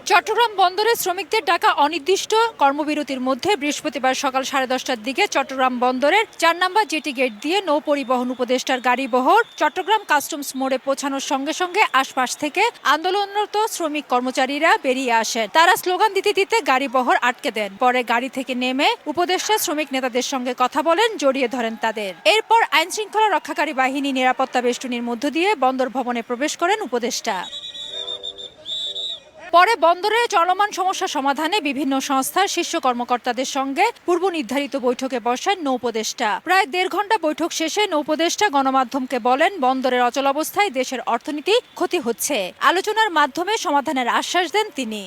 চট্টগ্রাম বন্দরে শ্রমিকদের ডাকা অনির্দিষ্ট কর্মবিরতির মধ্যে বৃহস্পতিবার সকাল 10:30টার দিকে চট্টগ্রাম বন্দরের 4 নম্বর জেটি গেট দিয়ে নৌ পরিবহন উপদেষ্টার গাড়িবহর চট্টগ্রাম কাস্টমস মোড়ে পৌঁছানোর সঙ্গে সঙ্গে আশপাশ থেকে আন্দোলনরত শ্রমিক কর্মচারীরা বেরিয়ে আসেন। তারা স্লোগান দিতে দিতে গাড়িবহর আটকে দেন। পরে গাড়ি থেকে নেমে উপদেষ্টা শ্রমিক নেতাদের সঙ্গে কথা বলেন, জড়িয়ে ধরেন তাদের। এরপর আইনশৃঙ্খলা রক্ষাকারী বাহিনী নিরাপত্তা বেষ্টনীর মধ্য দিয়ে বন্দর ভবনে প্রবেশ করেন উপদেষ্টা। পরে বন্দরে চলমান সমস্যা সমাধানে বিভিন্ন সংস্থার শীর্ষ কর্মকর্তাদের সঙ্গে পূর্ব নির্ধারিত বৈঠকে বসেন নৌপদেষ্টা। প্রায় 1.5 ঘণ্টা বৈঠক শেষে নৌপদেষ্টা গণমাধ্যমকে বলেন, বন্দরের অচলাবস্থায় দেশের অর্থনীতি ক্ষতি হচ্ছে। আলোচনার মাধ্যমে সমাধানের আশ্বাস দেন তিনি।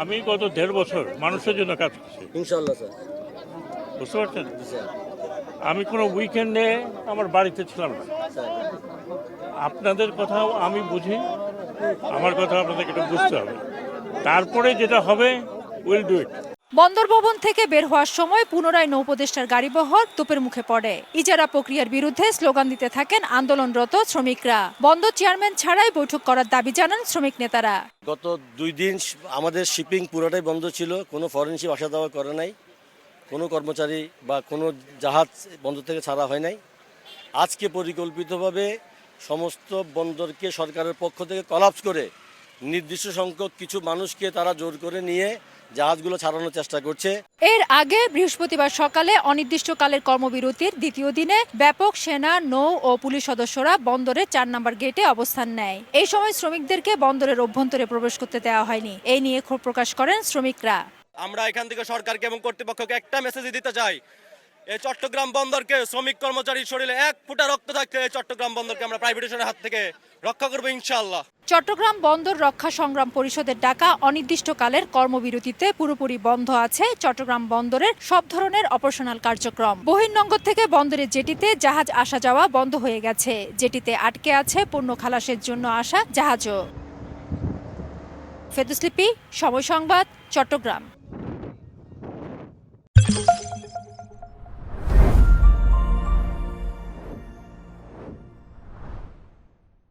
আমি গত 1.5 বছর মানুষের জন্য কাজ করছি, ইনশাআল্লাহ স্যার। বুঝতে পারছেন? আমি কোনো উইকেন্ডে আমার বাড়িতে ছিলাম না। আপনাদের কথাও আমি বুঝি, আমার কথা আপনাদেরকে একটু বুঝতে হবে। তারপরে যেটা হবে উইল ডু ইট। বন্দর ভবন থেকে বের হওয়ার সময় পুনরায় নৌপদেষ্টার গাড়িবহর তোপের মুখে পড়ে। ইজারা প্রক্রিয়ার বিরুদ্ধে স্লোগান দিতে থাকেন আন্দোলনরত শ্রমিকরা। বন্দর চেয়ারম্যান ছাড়াই বৈঠক করার দাবি জানান শ্রমিক নেতারা। গত 2 দিন আমাদের শিপিং পুরোটাই বন্ধ ছিল, কোনো ফরেন শিপ আসা যাওয়া করে নাই, কোনো কর্মচারী বা কোনো জাহাজ বন্দর থেকে ছাড়া হয় নাই। আজকে পরিকল্পিতভাবে সমস্ত বন্দরকে সরকারের পক্ষ থেকে কলাপস করে নির্দিষ্ট সংখ্যক কিছু মানুষকে তারা জোর করে নিয়ে জাহাজগুলো ছাড়ানোর চেষ্টা করছে। এর আগে বৃহস্পতিবার সকালে অনির্দিষ্টকালের কর্মবিরতির দ্বিতীয় দিনে ব্যাপক সেনা, নৌ ও পুলিশ সদস্যরা বন্দরের 4 নম্বর গেটে অবস্থান নেয়। এই সময় শ্রমিকদেরকে বন্দরের অভ্যন্তরে প্রবেশ করতে দেওয়া হয়নি। এই নিয়ে ক্ষোভ প্রকাশ করেন শ্রমিকরা। আমরা এখান থেকে সরকারকে এবং কর্তৃপক্ষকে একটা মেসেজ দিতে চাই, এই চট্টগ্রাম বন্দরকে শ্রমিক কর্মচারীর শরীরে 1 ফোঁটা রক্ত থাকতে এই চট্টগ্রাম বন্দরকে আমরা প্রাইভেটাইজেশনের হাত থেকে রক্ষা করবো ইনশাআল্লাহ। চট্টগ্রাম বন্দর রক্ষা সংগ্রাম পরিষদের ডাকা অনির্দিষ্টকালের কর্মবিরতিতে পুরোপুরি বন্ধ আছে চট্টগ্রাম বন্দরের সব ধরনের অপারেশনাল কার্যক্রম। বহির্নোঙর থেকে বন্দরের জেটিতে জাহাজ আসা যাওয়া বন্ধ হয়ে গেছে। জেটিতে আটকে আছে পণ্য খালাসের জন্য আসা জাহাজও। ফেদুস লিপি, সময় সংবাদ, চট্টগ্রাম।